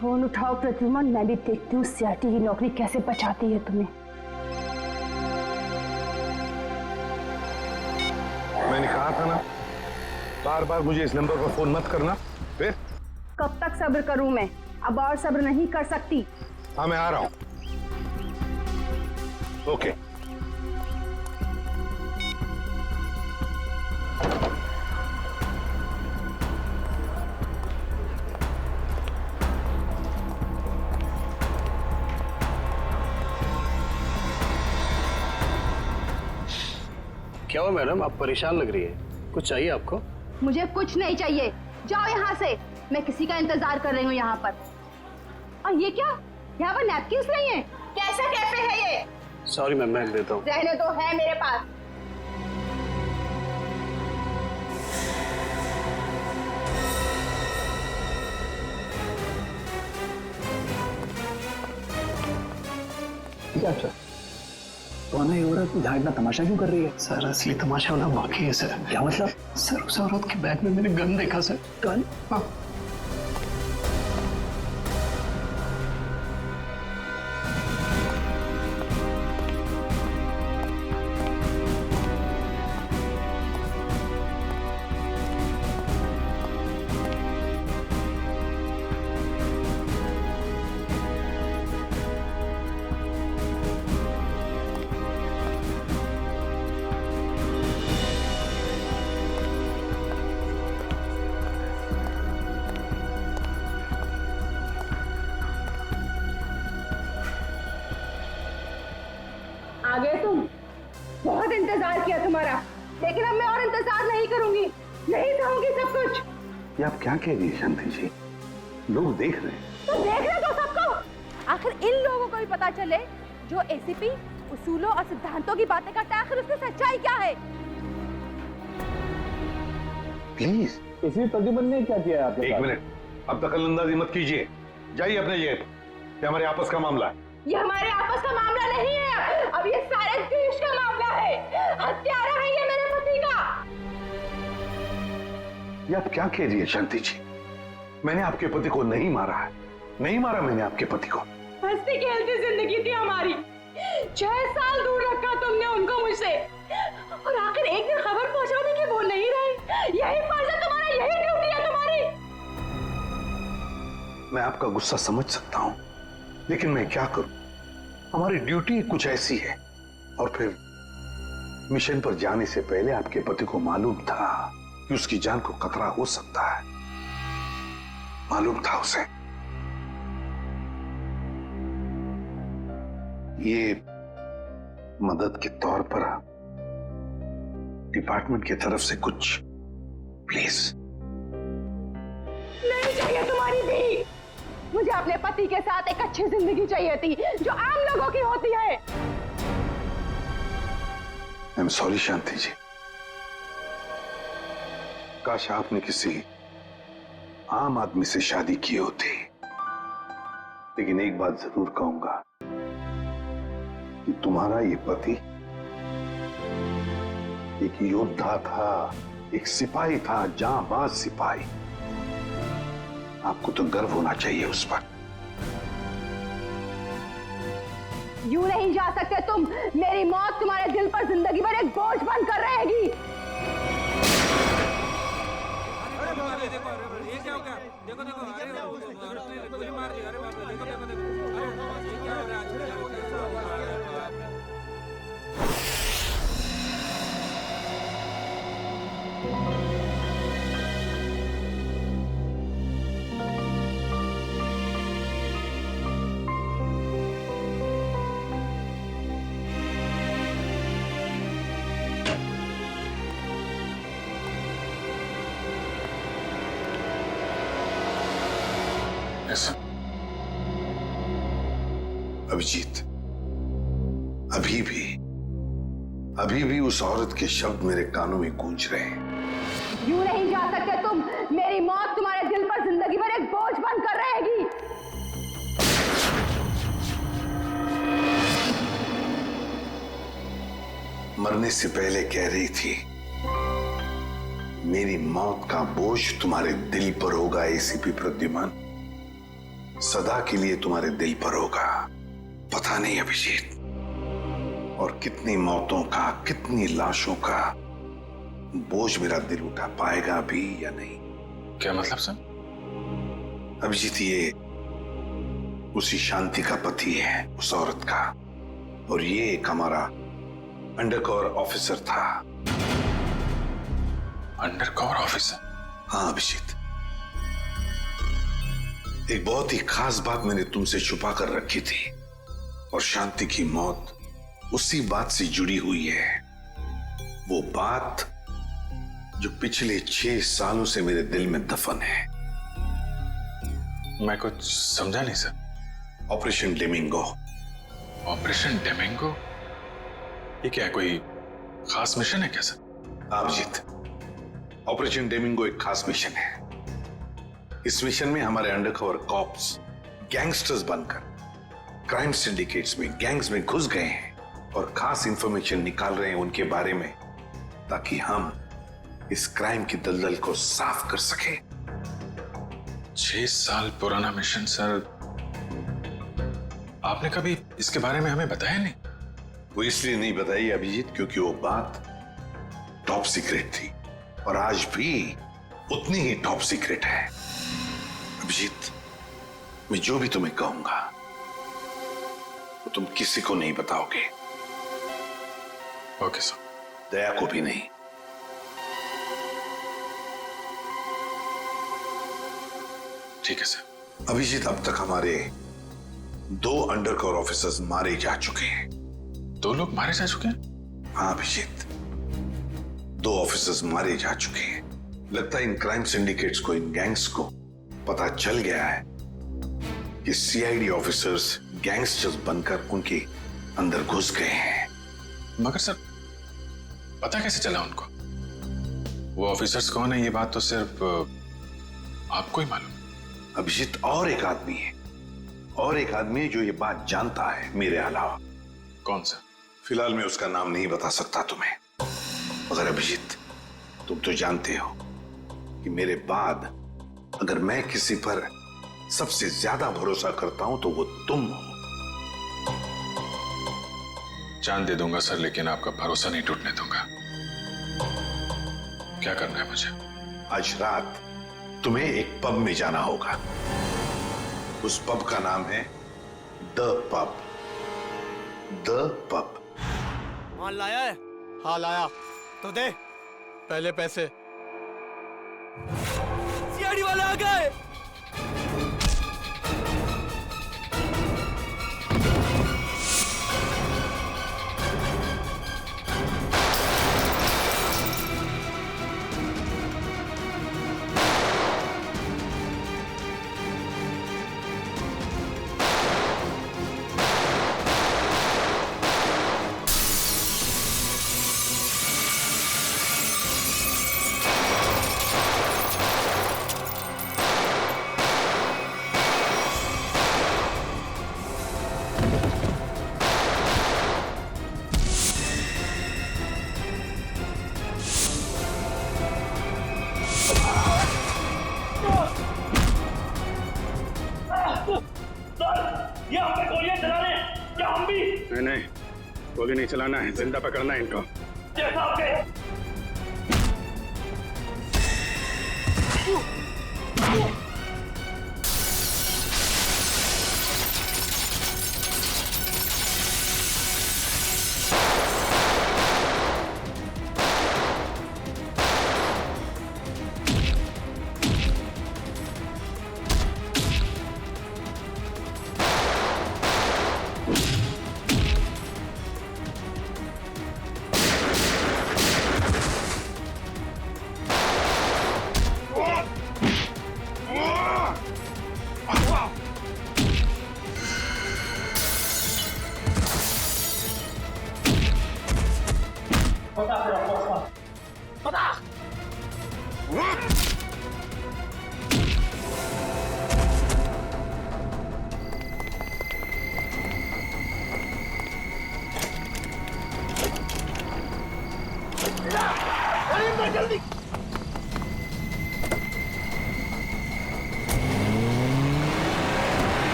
Phone उठाओ प्रद्युमन, मैं भी देखती हूँ सीआरटी की नौकरी कैसे बचाती है तुम्हें। मैंने कहा था ना, बार बार मुझे इस नंबर पर फोन मत करना। फिर कब तक सब्र करूं मैं? अब और सब्र नहीं कर सकती। हाँ, मैं आ रहा हूं। ओके। क्या हुआ मैडम, आप परेशान लग रही है? कुछ चाहिए आपको? मुझे कुछ नहीं चाहिए, जाओ यहाँ से। मैं किसी का इंतजार कर रही हूँ यहाँ पर। और ये क्या, यहाँ पर नैपकिन्स नहीं है? कैसा कैफे है ये? सॉरी मैम, मैं देता हूँ। रहने दो, है मेरे पास। क्या अच्छा कौन है ये औरत? यहाँ इतना तमाशा क्यों कर रही है? सर असली तमाशा होना बाकी है सर। क्या मतलब? सर उस औरत के बैग में मैंने गन देखा सर। गन? हाँ। आ गए तुम? बहुत इंतजार किया तुम्हारा, लेकिन अब मैं और इंतजार नहीं करूंगी, नहीं सहूंगी सब कुछ। ये आप क्या कह रही है शांति जी? लोग देख रहे हैं। तो देख ले दो सबको। आखिर इन लोगों को भी पता चले जो एसीपी उसूलों और सिद्धांतों की बातें करता है, आखिर उसकी सच्चाई क्या है। प्लीज। इसी प्रद्युमन ने क्या किया आपके एक साथ? मिनट, अब दखलंदाजी मत कीजिए। जाइए अपने जेब। ये हमारे आपस का मामला है। ये हमारे आपस का मामला नहीं है, अब ये सारे देश का मामला है। हत्यारा है ये मेरे पति का। ये आप क्या कह रही है शांति जी? मैंने आपके पति को नहीं मारा है, नहीं मारा मैंने आपके पति को। हंसती खेलती जिंदगी थी हमारी, 6 साल दूर रखा तुमने उनको मुझसे, और आखिर एक दिन खबर पहुंचाने की वो नहीं रहे। यही फर्ज है तुम्हारा, यही ड्यूटी है तुम्हारी। मैं आपका गुस्सा समझ सकता हूं, लेकिन मैं क्या करूं? हमारी ड्यूटी कुछ ऐसी है। और फिर मिशन पर जाने से पहले आपके पति को मालूम था कि उसकी जान को खतरा हो सकता है। मालूम था उसे। ये मदद के तौर पर डिपार्टमेंट की तरफ से कुछ प्लीज। नहीं चाहिए तुम्हारी भी। मुझे अपने पति के साथ एक अच्छी जिंदगी चाहिए थी, जो आम लोगों की होती है। आई एम सॉरी शांति जी। काश आपने किसी आम आदमी से शादी की होती। लेकिन एक बात जरूर कहूंगा कि तुम्हारा ये पति एक योद्धा था, एक सिपाही था, जांबाज सिपाही। आपको तो गर्व होना चाहिए उस पर। यूं नहीं जा सकते तुम। मेरी मौत तुम्हारे दिल पर जिंदगी भर एक बोझ बनकर रहेगी। देखो देखो, अरे गोली मार दी। अरे बाप रे, देखो देखो देखो, अरे ये क्या हो रहा है? अभिजीत, अभी भी उस औरत के शब्द मेरे कानों में गूंज रहे हैं। यूं नहीं जा सकते तुम। मेरी मौत तुम्हारे दिल पर जिंदगी भर एक बोझ बनकर रहेगी। मरने से पहले कह रही थी, मेरी मौत का बोझ तुम्हारे दिल पर होगा एसीपी प्रद्युमन। सदा के लिए तुम्हारे दिल पर होगा। पता नहीं अभिजीत, और कितनी मौतों का, कितनी लाशों का बोझ मेरा दिल उठा पाएगा भी या नहीं। क्या मतलब सर? अभिजीत, ये उसी शांति का पति है, उस औरत का, और ये एक हमारा अंडरकवर ऑफिसर था। Undercover officer? हाँ अभिजीत, एक बहुत ही खास बात मैंने तुमसे छुपा कर रखी थी, और शांति की मौत उसी बात से जुड़ी हुई है। वो बात जो पिछले 6 सालों से मेरे दिल में दफन है। मैं कुछ समझा नहीं सर। ऑपरेशन डेमिंगो। ऑपरेशन डेमिंगो? ये क्या है, कोई खास मिशन है क्या सर? अभिजीत, ऑपरेशन डेमिंगो एक खास मिशन है। इस मिशन में हमारे अंडरकवर कॉप्स गैंगस्टर्स बनकर क्राइम सिंडिकेट्स में, गैंग्स में घुस गए हैं और खास इंफॉर्मेशन निकाल रहे हैं उनके बारे में, ताकि हम इस क्राइम की दलदल को साफ कर सके। 6 साल पुराना मिशन सर। आपने कभी इसके बारे में हमें बताया नहीं? वो इसलिए नहीं बताई अभिजीत क्योंकि वो बात टॉप सीक्रेट थी, और आज भी उतनी ही टॉप सीक्रेट है। अभिजीत, मैं जो भी तुम्हें कहूंगा वो तुम किसी को नहीं बताओगे। Okay sir. दया को भी नहीं। ठीक है सर। अभिजीत, अब तक हमारे 2 अंडरकवर ऑफिसर्स मारे जा चुके हैं। 2 लोग मारे जा चुके हैं? हाँ अभिजीत, 2 ऑफिसर्स मारे जा चुके हैं। लगता है इन क्राइम सिंडिकेट्स को, इन गैंग्स को पता चल गया है कि सीआईडी ऑफिसर्स गैंगस्टर्स बनकर उनके अंदर घुस गए हैं। मगर सर, पता कैसे चला उनको? वो ऑफिसर्स कौन है ये बात तो सिर्फ आपको ही मालूम है। अभिजीत, और एक आदमी है, और एक आदमी है जो ये बात जानता है मेरे अलावा। कौन सा? फिलहाल मैं उसका नाम नहीं बता सकता तुम्हें, मगर अभिजीत, तुम तो जानते हो कि मेरे बाद अगर मैं किसी पर सबसे ज्यादा भरोसा करता हूं तो वो तुम हो। जान दे दूंगा सर, लेकिन आपका भरोसा नहीं टूटने दूंगा। क्या करना है मुझे? आज रात तुम्हें एक पब में जाना होगा। उस पब का नाम है द पब। The pub. माल लाया है? हाँ लाया। तो दे पहले पैसे। सीआईडी वाले आ गए। नहीं, गोली नहीं चलाना है, जिंदा पकड़ना है इनको। जैसा आपके।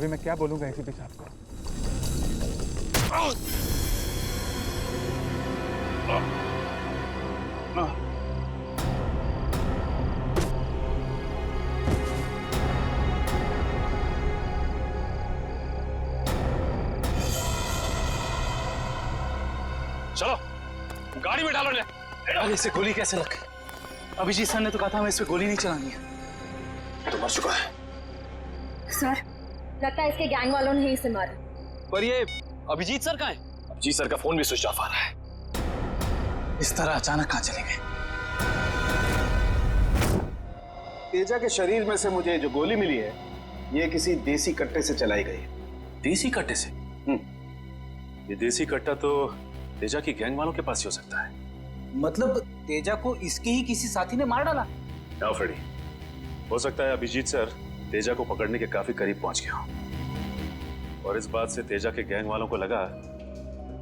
अभी मैं क्या बोलूंगा एसीपी साहब को? चलो गाड़ी में डालो। अरे इसे गोली कैसे लग गई? अभिजीत सर ने तो कहा था हमें इस पे गोली नहीं चलानी है। तो मर चुका है। सर लगता है इसके गैंग वालों ने ही इसे मारा। पर ये अभिजीत सर कहाँ है? अभिजीत सर का फोन भी स्विच ऑफ आ रहा है। इस तरह अचानक कहाँ चले गए? तेजा के शरीर में से मुझे जो गोली मिली है ये किसी देसी कट्टे से चलाई गई है। देसी कट्टे से? ये देसी कट्टा तो तेजा की गैंग वालों के पास ही हो सकता है। मतलब तेजा को इसके ही किसी साथी ने मार डाला? ना फ्रेडी, हो सकता है अभिजीत सर तेजा को पकड़ने के काफी करीब पहुंच गया हो और इस बात से तेजा के गैंग वालों को लगा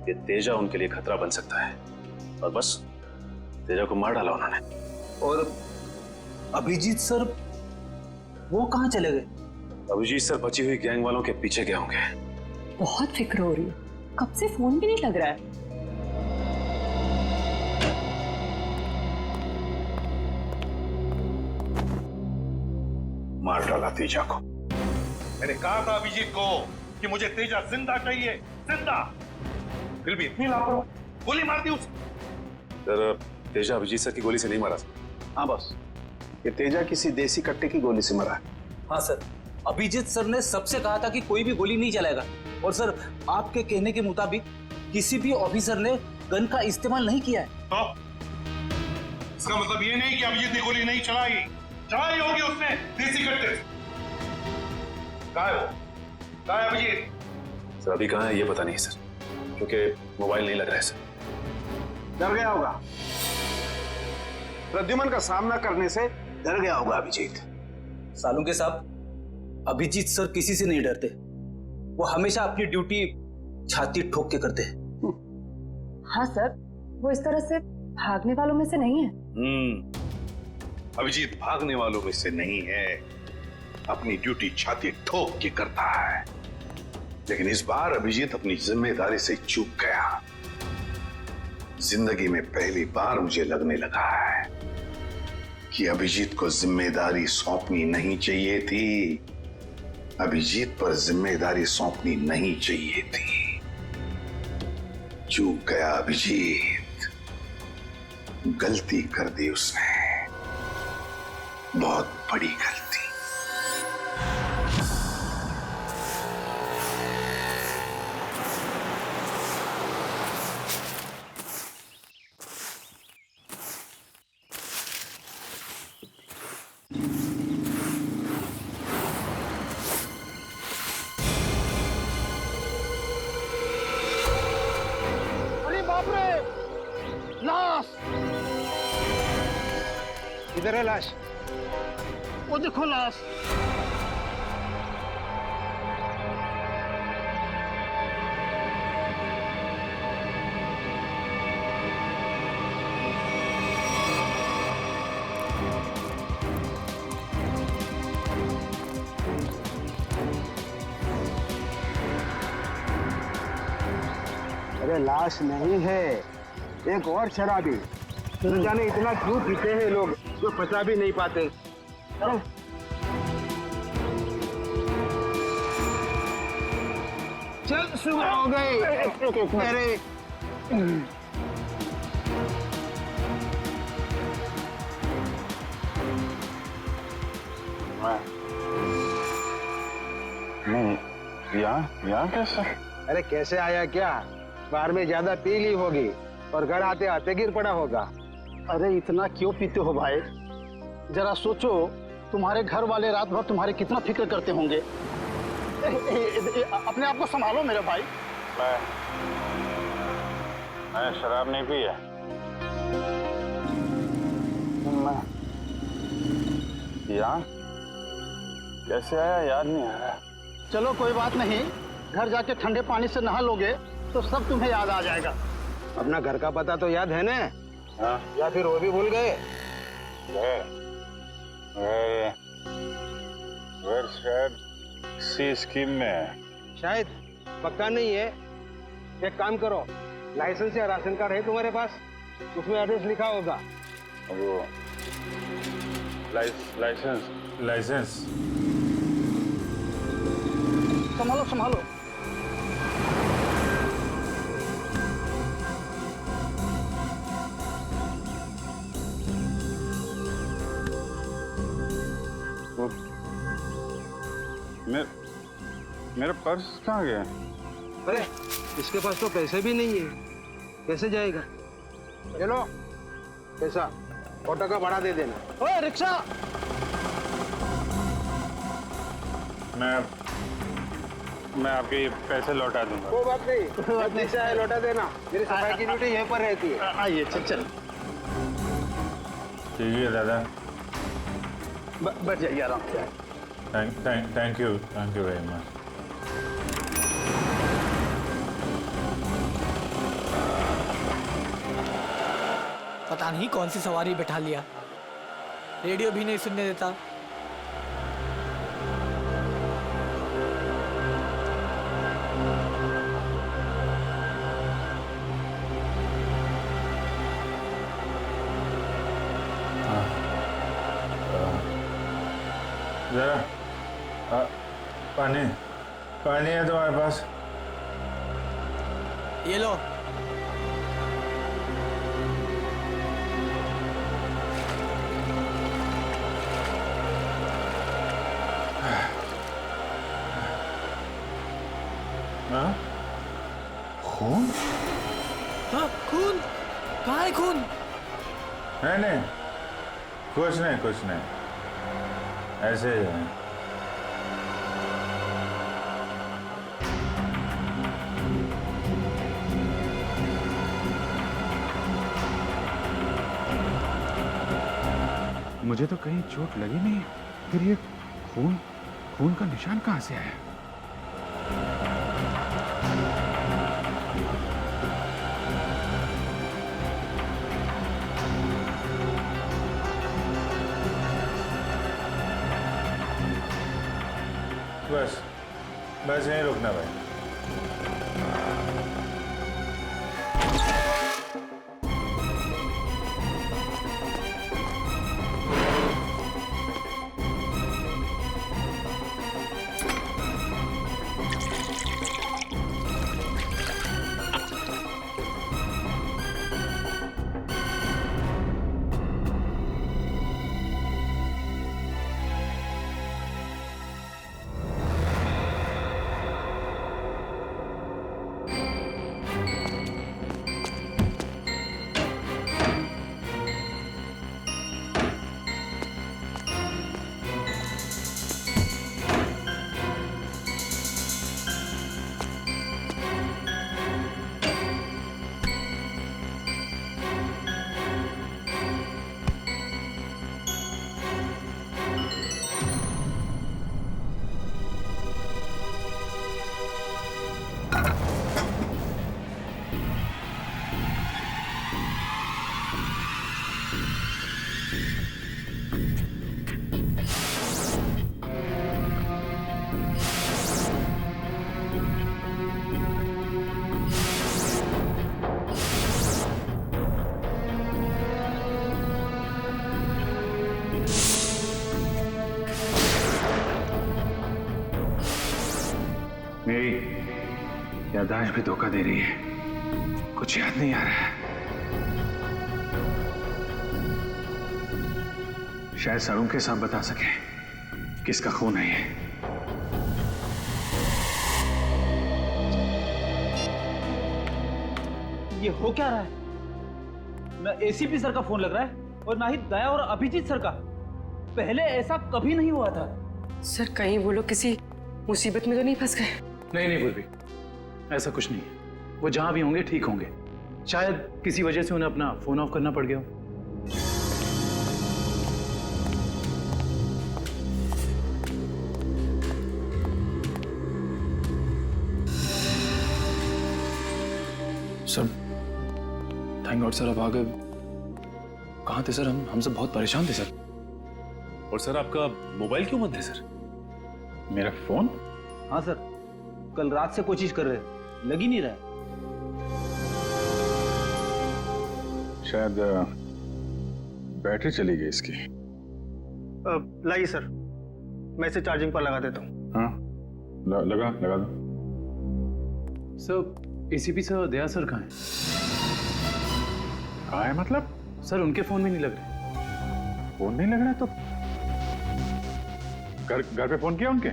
कि तेजा उनके लिए खतरा बन सकता है और बस तेजा को मार डाला उन्होंने। और अभिजीत सर वो कहाँ चले गए? अभिजीत सर बची हुई गैंग वालों के पीछे गए होंगे। बहुत फिक्र हो रही है, कब से फोन भी नहीं लग रहा है। मार डाला तेजा को। मैंने कहा था अभिजीत को कि मुझे तेजा जिंदा चाहिए, जिंदा। फिर भी इतनी लापरवाही, गोली मार दी उसे। सर तेजा अभिजीत सर की गोली से नहीं मारा। हाँ बस, ये तेजा किसी देसी कट्टे की गोली से मरा है। हाँ सर, अभिजीत सर ने सबसे कहा था कि कोई भी गोली नहीं चलाएगा और सर आपके कहने के मुताबिक किसी भी ऑफिसर ने गन का इस्तेमाल नहीं किया है। तो इसका मतलब ये नहीं कि अभिजीत ने गोली नहीं चलाई चलाई होगी उसने देसी कट्टे से। कहाँ है वो? कहाँ है अभिजीत? सर अभी कहाँ है ये पता नहीं सर, क्योंकि मोबाइल नहीं लग रहा है सर। डर गया होगा, प्रद्युमन का सामना करने से डर गया होगा अभिजीत। सालुंके साहब, अभिजीत सर किसी से नहीं डरते। वो हमेशा अपनी ड्यूटी छाती ठोक के करते हैं। हाँ सर, वो इस तरह से भागने वालों में से नहीं है। अभिजीत भागने वालों में से नहीं है, अपनी ड्यूटी छाती ठोक के करता है। लेकिन इस बार अभिजीत अपनी जिम्मेदारी से चूक गया। जिंदगी में पहली बार मुझे लगने लगा है कि अभिजीत को जिम्मेदारी सौंपनी नहीं चाहिए थी। अभिजीत पर जिम्मेदारी सौंपनी नहीं चाहिए थी। चूक गया अभिजीत, गलती कर दी उसने, बहुत बड़ी गलती। इधर है लाश। वो देखो लाश। अरे लाश नहीं है, एक और शराबी। न जाने इतना क्यों पीते हैं लोग जो पचा भी नहीं पाते। चल सुबह हो गई। अरे नहीं, यहाँ कैसे? अरे कैसे आया क्या? बाहर में ज्यादा पी ली होगी और घर आते आते गिर पड़ा होगा। अरे इतना क्यों पीते हो भाई? जरा सोचो, तुम्हारे घर वाले रात भर तुम्हारे कितना फिक्र करते होंगे। अपने आप को संभालो मेरे भाई। मैं शराब नहीं पी है। यहाँ कैसे आया याद नहीं आ रहा। चलो कोई बात नहीं, घर जाके ठंडे पानी से नहा लोगे तो सब तुम्हें याद आ जाएगा। अपना घर का पता तो याद है ना? हाँ। या फिर वो भी भूल गए? सी स्कीम में? शायद, पक्का नहीं है। एक काम करो, लाइसेंस या राशन कार्ड है तुम्हारे पास? उसमें एड्रेस लिखा होगा। वो लाइसेंस संभालो संभालो। वो मेरा पर्स कहाँ गया? अरे इसके पास तो पैसे भी नहीं है, कैसे जाएगा? चलो पैसा ऑटो का भाड़ा दे देना। ओए रिक्शा! मैं आपके पैसे लौटा दूंगा। कोई बात नहीं, जब पैसा है लौटा देना। मेरी सफाई की ड्यूटी यहीं पर रहती है। आइए चल चल। ठीक है दादा, बैठ जाइए आराम से। Thank you very much. पता नहीं कौन सी सवारी बैठा लिया, रेडियो भी नहीं सुनने देता। जरा पानी है तुम्हारे पास? ये लो। खून? हाँ, खून? कहाँ है खून? नहीं, कुछ नहीं, ऐसे ही है। मुझे तो कहीं चोट लगी नहीं, फिर ये खून का निशान कहाँ से आया? बस यहीं रुकना भाई। मेरी याददाश्त भी धोखा दे रही है, कुछ याद नहीं आ रहा है। शायद सरों के साथ बता सके किसका खून है ये। ये हो क्या रहा है? ना एसीपी सर का फोन लग रहा है और ना ही दया और अभिजीत सर का। पहले ऐसा कभी नहीं हुआ था। सर कहीं वो लोग किसी मुसीबत में तो नहीं फंस गए? नहीं गुरबी, ऐसा कुछ नहीं है। वो जहां भी होंगे ठीक होंगे। शायद किसी वजह से उन्हें अपना फोन ऑफ करना पड़ गया हो। सर थैंक गॉड सर, अब आ गए। कहाँ थे सर? हम सब बहुत परेशान थे सर। और सर आपका मोबाइल क्यों बंद है सर? मेरा फोन? हाँ सर, कल रात से कोशिश कर रहे हैं, लग ही नहीं रहा है। शायद बैटरी चली गई इसकी। लाइए सर, मैं इसे चार्जिंग पर लगा देता हूँ। हाँ, लगा दो। सर, एसीपी सर दया सर कहाँ हैं? कहाँ है मतलब? सर उनके फोन में नहीं लग रहे। फोन नहीं लग रहा है तो घर पे फोन किया उनके?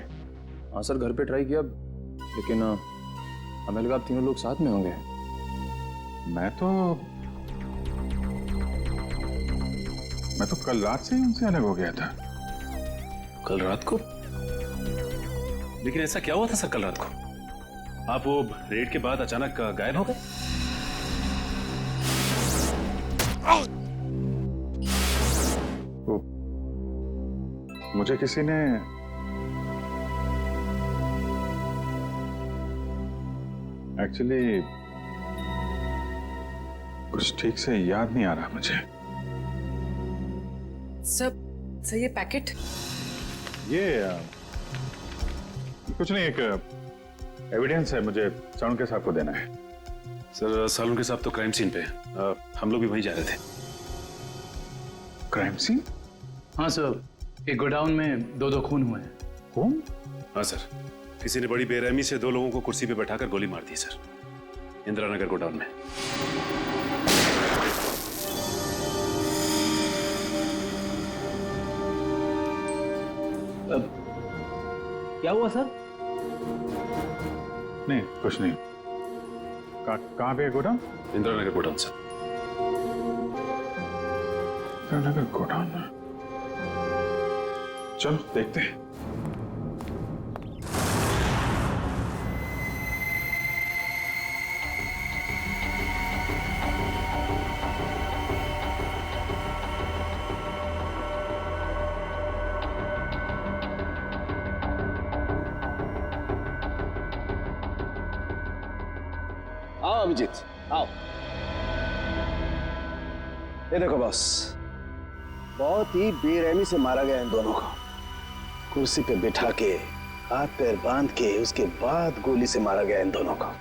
हाँ सर, घर पे ट्राई किया, लेकिन हमें लगा आप तीनों लोग साथ में होंगे। मैं तो कल रात से ही उनसे अलग हो गया था। कल रात को? लेकिन ऐसा क्या हुआ था सर कल रात को? आप वो रेड के बाद अचानक गायब हो गए? मुझे किसी ने एक्चुअली कुछ ठीक से याद नहीं आ रहा मुझे। सर ये पैकेट? ये कुछ नहीं, एक एविडेंस है, मुझे सालुंके साहब को देना है। सर सालुंके साहब तो क्राइम सीन पे हम लोग भी वहीं जा रहे थे। Crime scene? हाँ सर, एक गोडाउन में दो खून हुए हैं। खून? हाँ सर, किसी ने बड़ी बेरहमी से 2 लोगों को कुर्सी पे बैठाकर गोली मार दी सर, इंदिरा नगर गोडाउन में। क्या हुआ सर? नहीं कुछ नहीं। कहाँ पे है godown? Indira Nagar godown sir. Indira Nagar godown में? चलो देखते हैं। आओ अभिजीत, आओ। ये देखो बॉस, बहुत ही बेरहमी से मारा गया इन दोनों को। कुर्सी पे बिठा के, हाथ पैर बांध के, उसके बाद गोली से मारा गया इन दोनों को।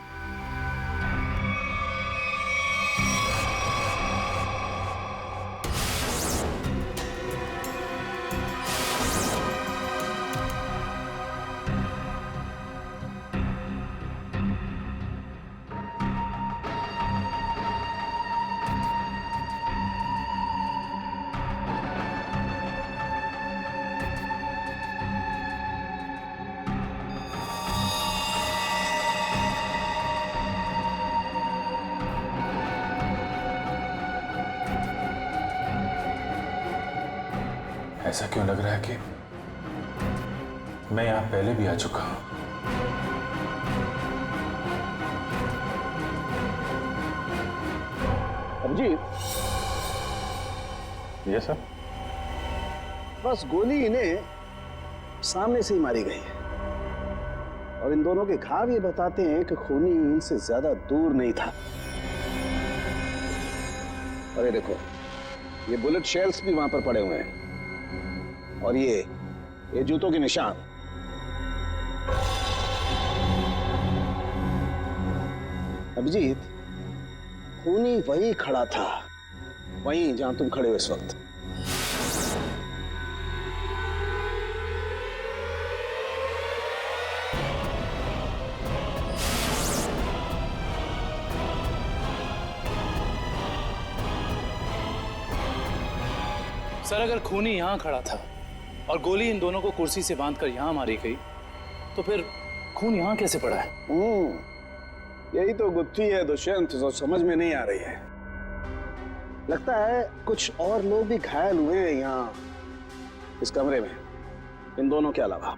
ऐसा क्यों लग रहा है कि मैं यहां पहले भी आ चुका हूं? अभिजीत, ये सर, बस गोली इन्हें सामने से ही मारी गई है और इन दोनों के घाव ये बताते हैं कि खूनी इनसे ज्यादा दूर नहीं था। अरे देखो, ये बुलेट शेल्स भी वहां पर पड़े हुए हैं और ये जूतों के निशान। अभिजीत, खूनी वहीं खड़ा था, वहीं जहां तुम खड़े हो इस वक्त। सर अगर खूनी यहाँ खड़ा था और गोली इन दोनों को कुर्सी से बांधकर यहाँ मारी गई, तो फिर खून यहाँ कैसे पड़ा है? यही तो गुत्थी है दुष्यंत, जो समझ में नहीं आ रही है। लगता है कुछ और लोग भी घायल हुए हैं यहाँ इस कमरे में, इन दोनों के अलावा।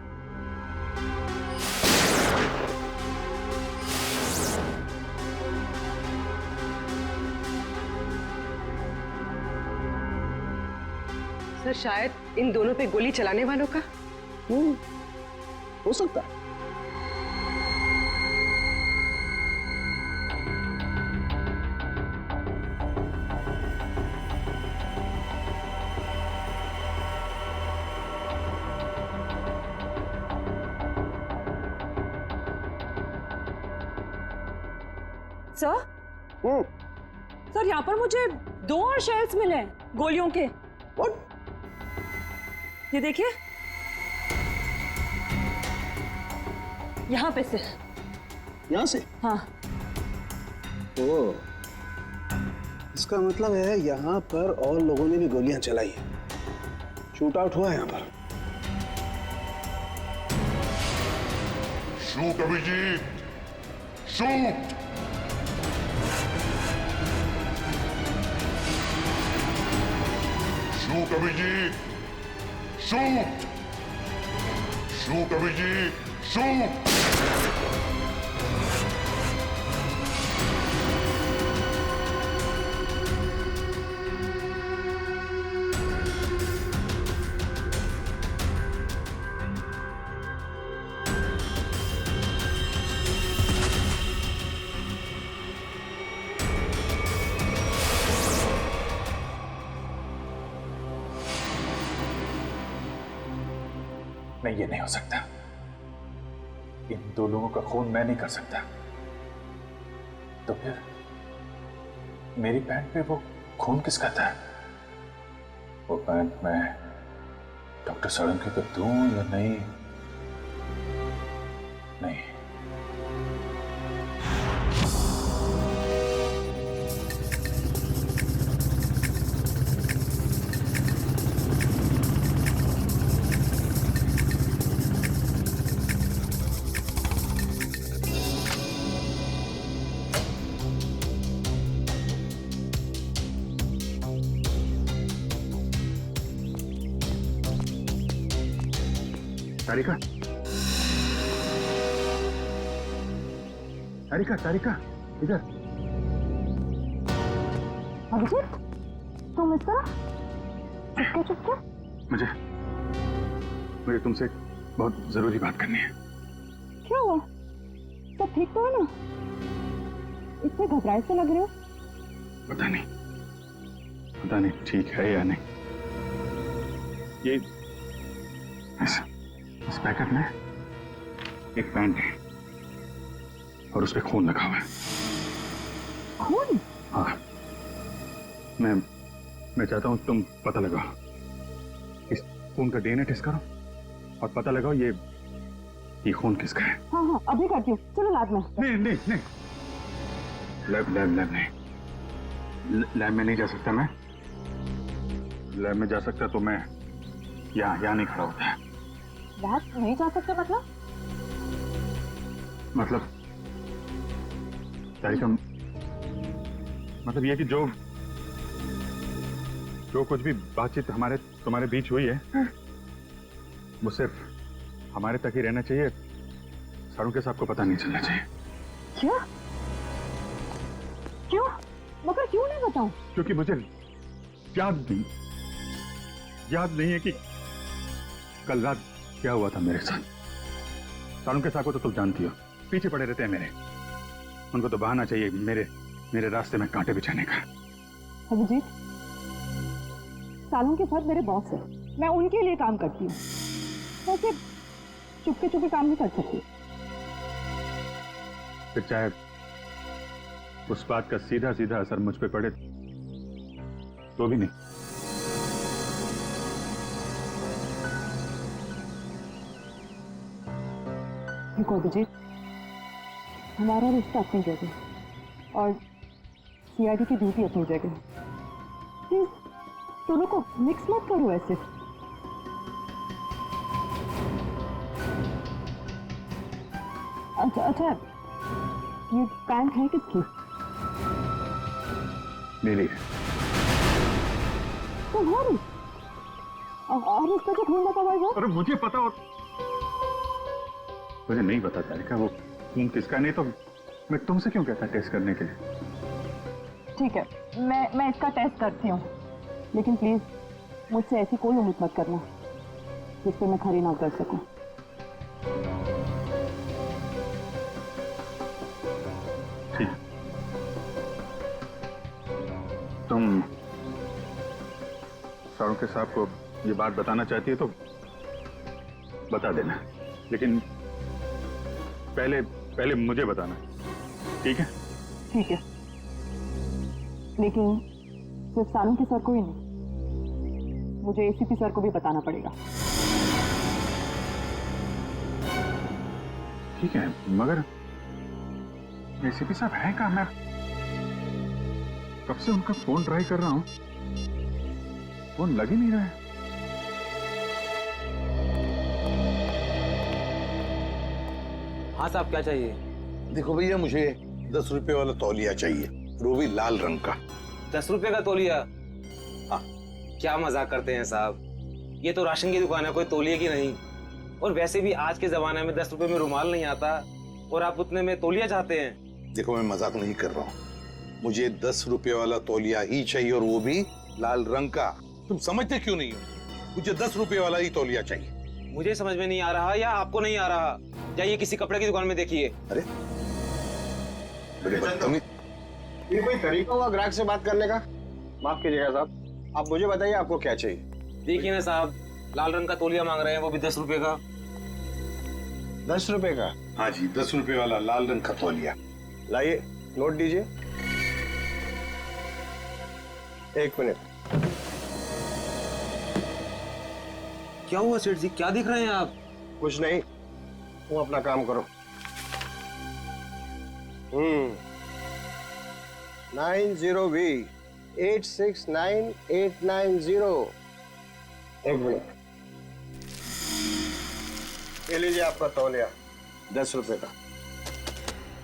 सर शायद इन दोनों पे गोली चलाने वालों का। हो सकता है। सर सर यहाँ पर मुझे 2 और शेल्स मिले हैं गोलियों के। ये देखिए, यहाँ पे से। यहाँ से? हाँ। ओ, इसका मतलब है यहाँ पर और लोगों ने भी गोलियां चलाई हैं। शूट आउट हुआ है यहाँ पर। Shoot Abhijit, shoot. Shoot Abhijit, shoot. Shoot Abhijit, shoot. नहीं, ये नहीं हो सकता। इन 2 लोगों का खून मैं नहीं कर सकता। तो फिर मेरी पैंट पे वो खून किसका था? वो पैंट मैं डॉक्टर सोलंकी को दूं या नहीं? नहीं। तारिका, तारिका, तारिका, इधर। अभिजीत, तुम इस तरह चुपके चुपके? मुझे तुमसे बहुत जरूरी बात करनी है। क्या हुआ? सब ठीक तो है ना? इतने घबराए से लग रहे हो। पता नहीं ठीक है या नहीं। ये इस पैकेट में एक पैंट है और उस पे खून लगा हुआ है। खून? हाँ, मैं चाहता हूं तुम पता लगाओ, इस खून का डीएनए टेस्ट करो और पता लगाओ ये खून किसका है। हाँ हाँ, अभी करती हूँ। चलो लैब में। नहीं, लैब नहीं, लैब में नहीं जा सकता मैं। लैब में जा सकता तो मैं यहाँ नहीं खड़ा होता है। लैब नहीं जा सकते मतलब तारिका, मतलब ये कि जो कुछ भी बातचीत तुम्हारे बीच हुई है वो सिर्फ हमारे तक ही रहना चाहिए। सारों के साथ को पता नहीं चलना चाहिए। क्यों? मगर क्यों नहीं बताऊं? क्योंकि मुझे याद नहीं है कि कल रात क्या हुआ था मेरे साथ। सारों के साथ को तो तुम जानती हो, पीछे पड़े रहते हैं मेरे। उनको तो बहाना चाहिए मेरे रास्ते में कांटे बिछाने का। अभिजीत, सालों के साथ मेरे बॉस है, मैं उनके लिए काम करती हूँ। वैसे चुपके चुपके काम नहीं कर सकती। फिर चाहे उस बात का सीधा सीधा असर मुझ पे पड़े तो भी नहीं। देखो अभिजीत, हमारा रिश्ता अपनी जगह और सीआईडी की ड्यूटी अपनी जगह। प्लीज दोनों को मिक्स मत करो ऐसे। अच्छा, ये पैंट है किसकी? मेरी। तुम्हारी? और इसका जो खून लगा हुआ है? अरे मुझे पता, और मुझे नहीं पता तारिका वो खून किसका। नहीं तो मैं तुमसे क्यों कहता टेस्ट करने के लिए। ठीक है, मैं इसका टेस्ट करती हूँ, लेकिन प्लीज मुझसे ऐसी कोई उम्मीद मत करना जिस पर मैं खरी ना कर सकूं। ठीक, तुम सारों के साहब को ये बात बताना चाहती है तो बता देना, लेकिन पहले मुझे बताना, ठीक है? ठीक है, लेकिन सिर्फ सालुंके सर को ही नहीं, मुझे एसीपी सर को भी बताना पड़ेगा। ठीक है, मगर एसीपी साहब हैं कहाँ? मैं कब से उनका फोन ट्राई कर रहा हूँ, फोन लग ही नहीं रहा है। हाँ साहब, क्या चाहिए? देखो भैया, मुझे 10 रुपए वाला तौलिया चाहिए, वो भी लाल रंग का। 10 रुपए का तौलिया? हाँ। क्या मजाक करते हैं साहब, ये तो राशन की दुकान है, कोई तौलिए की नहीं। और वैसे भी आज के जमाने में 10 रुपए में रुमाल नहीं आता, और आप उतने में तौलिया चाहते हैं? देखो, मैं मजाक नहीं कर रहा हूँ, मुझे 10 रुपए वाला तौलिया ही चाहिए, और वो भी लाल रंग का। तुम समझते क्यों नहीं हो? मुझे 10 रुपए वाला ही तौलिया चाहिए। मुझे समझ में नहीं आ रहा, या आपको नहीं आ रहा? जाइए किसी कपड़े की दुकान में देखिए। अरे बदतमीज, ये कोई तरीका हुआ ग्राहक से बात करने का? माफ कीजिएगा साहब, आप मुझे बताइए आपको क्या चाहिए। देखिए ना साहब, लाल रंग का तौलिया मांग रहे हैं, वो भी 10 रुपए का। 10 रुपए का? हाँ जी, 10 रुपए वाला लाल रंग का तौलिया। लाइए, नोट दीजिए। 1 मिनट। क्या हुआ सेठ जी, क्या दिख रहे हैं आप? कुछ नहीं, तुम अपना काम करो। 90V 869890। 1 मिनट, ये लीजिए आपका तौलिया, 10 रुपए का।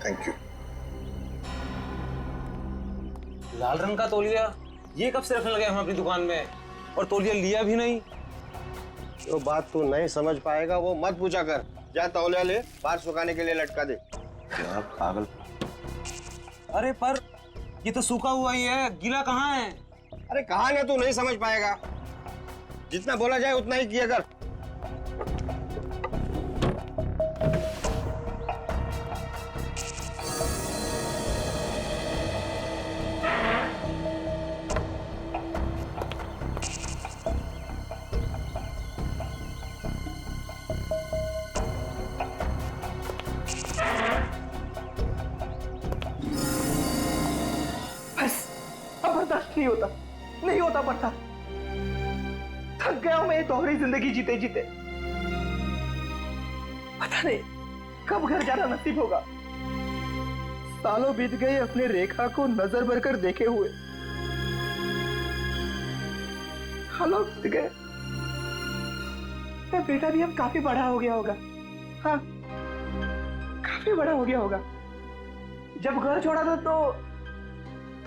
Thank you. लाल रंग का तौलिया? ये कब से रखने लगे हम अपनी दुकान में, और तौलिया लिया भी नहीं? जो बात तू नहीं समझ पाएगा वो मत पूछा कर। जा तौलिया ले, बाहर सुखाने के लिए लटका दे। यार पागल। अरे पर ये तो सूखा हुआ ही है, गीला कहाँ है? अरे कहाँ ना, तू नहीं समझ पाएगा। जितना बोला जाए उतना ही किया कर। नहीं होता, नहीं होता पड़ता। थक गया हूं मैं ये दोहरी जिंदगी जीते जीते। पता नहीं कब घर जाना नसीब होगा। सालों बीत गए अपने रेखा को नजर भर कर देखे हुए। सालों बीत गए, मेरा बेटा भी अब काफी बड़ा हो गया होगा। हाँ, काफी बड़ा हो गया होगा। जब घर छोड़ा था तो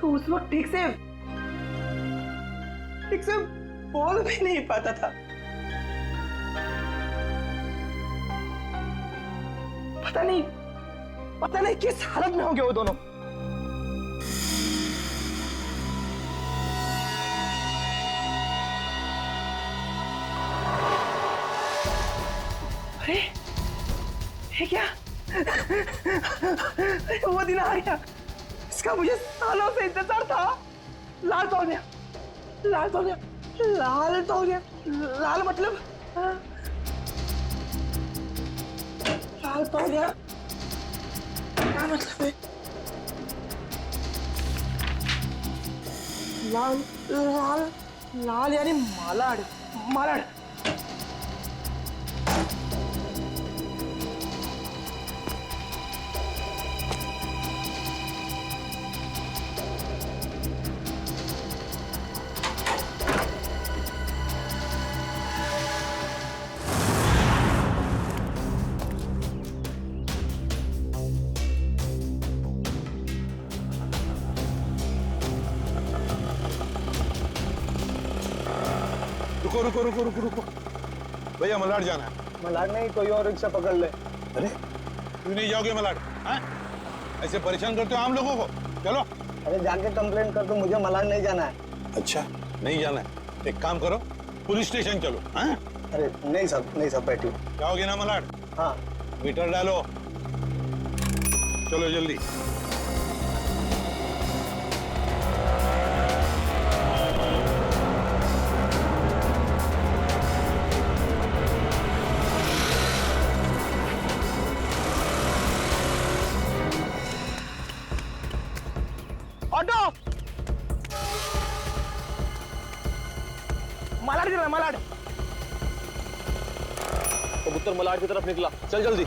उस वक्त ठीक से बोल भी नहीं पाता था। पता नहीं किस हालत में होंगे वो दोनों। अरे ये क्या? वो दिन आ गया, इसका मुझे सालों से इंतजार था। लाल तौलिया, लाल तौलिया, लाल तौलिया, लाल मतलब लाल तौलिया क्या मतलब है? लाल लाल लाल यानी मालाड, मालाड। रुको रुको रुको रुको रुको, भैया मलाड जाना है। मलाड नहीं, कोई और रिक्शा पकड़ ले। अरे क्यों नहीं जाओगे मलाड? हाँ? ऐसे परेशान करते हो आम लोगों को। चलो। अरे जाके कंप्लेंट कर दो, मुझे मलाड नहीं जाना है। अच्छा नहीं जाना है, एक काम करो, पुलिस स्टेशन चलो। हाँ? अरे नहीं सब बैठिए। जाओगे ना मलाड? हाँ। मीटर डालो, चलो जल्दी। मलाड दिला मलाड। कबूतर मलाड की तरफ निकला, चल जल्दी।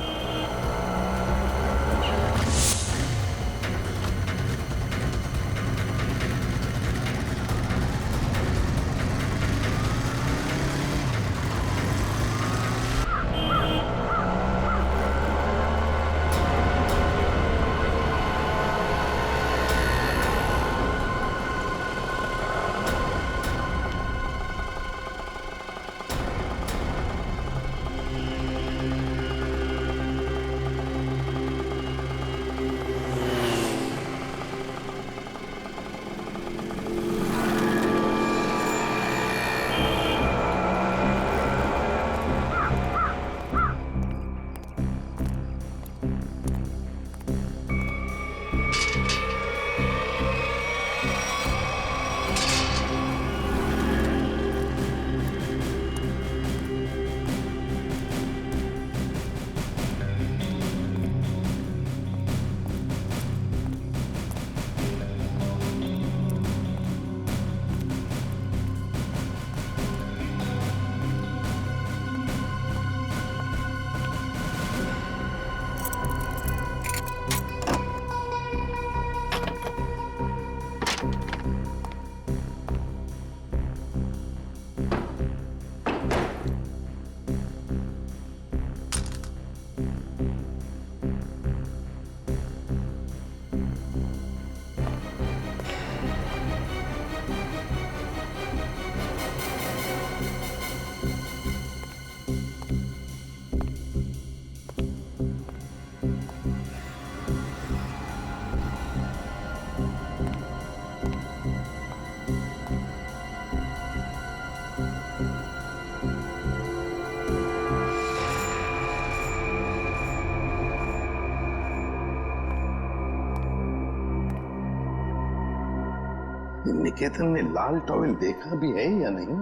निकेतन ने लाल टॉवेल देखा भी है या नहीं?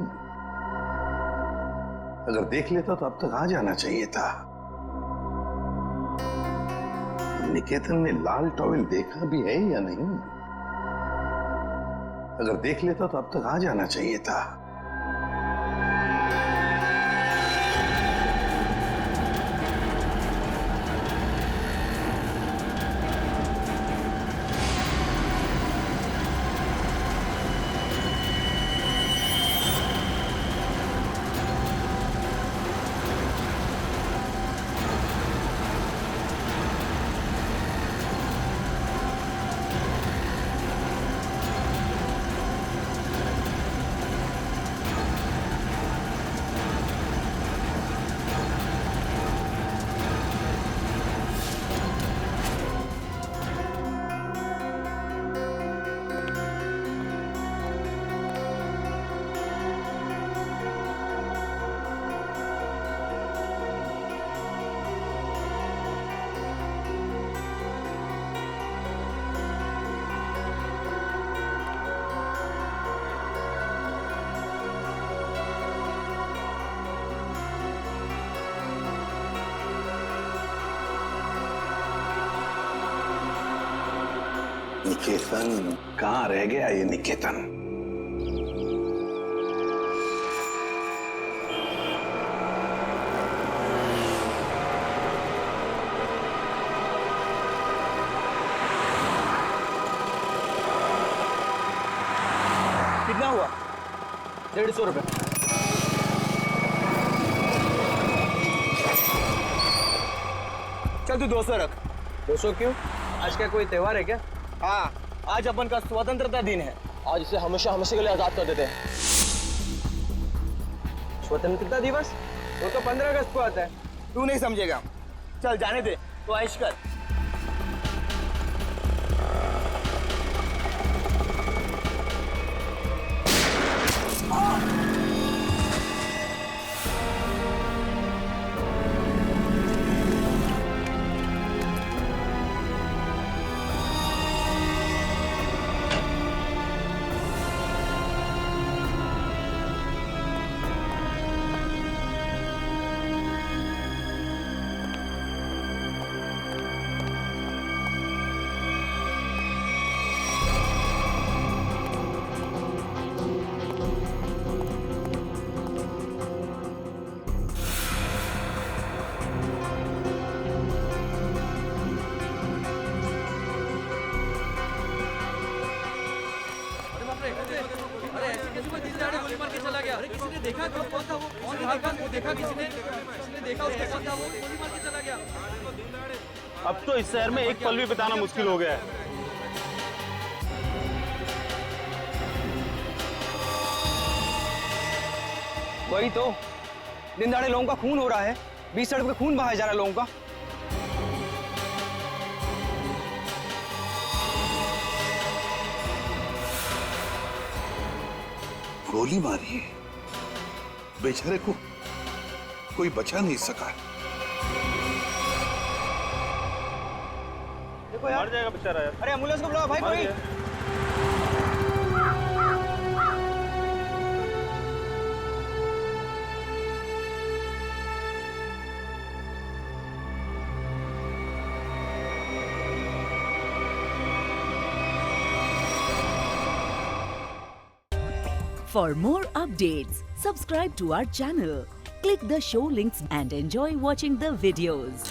अगर देख लेता तो अब तक आ जाना चाहिए था। निकेतन ने लाल टॉवेल देखा भी है या नहीं? अगर देख लेता तो अब तक आ जाना चाहिए था। निकेतन कहाँ रह गया ये निकेतन? कितना हुआ? 150 रुपए। चल तू 200 रख। 200 क्यों? आज का कोई त्योहार है क्या? हाँ, आज अपन का स्वतंत्रता दिन है। आज इसे हमेशा हमेशा के लिए आजाद कर देते हैं। स्वतंत्रता दिवस वो तो 15 अगस्त को आता है, तू नहीं समझेगा। चल जाने दे, तो ऐश कर। देखा कौन था वो? कौन देखा? वो देखा किसी ने? किसी ने देखा उसको? कौन था वो? गोली मार के चला गया। अब तो इस शहर में एक पल भी बिताना मुश्किल हो गया है। वही तो, दिन दहाड़े लोगों का खून हो रहा है, बीच सड़क पे खून बहाया जा रहा है लोगों का। गोली मारी है, बेचारे को कोई बचा नहीं सका। देखो यार, मर जाएगा बेचारा यार। अरे एम्बुलेंस को बुलाओ भाई कोई। For more updates, subscribe to our channel, click the show links and enjoy watching the videos.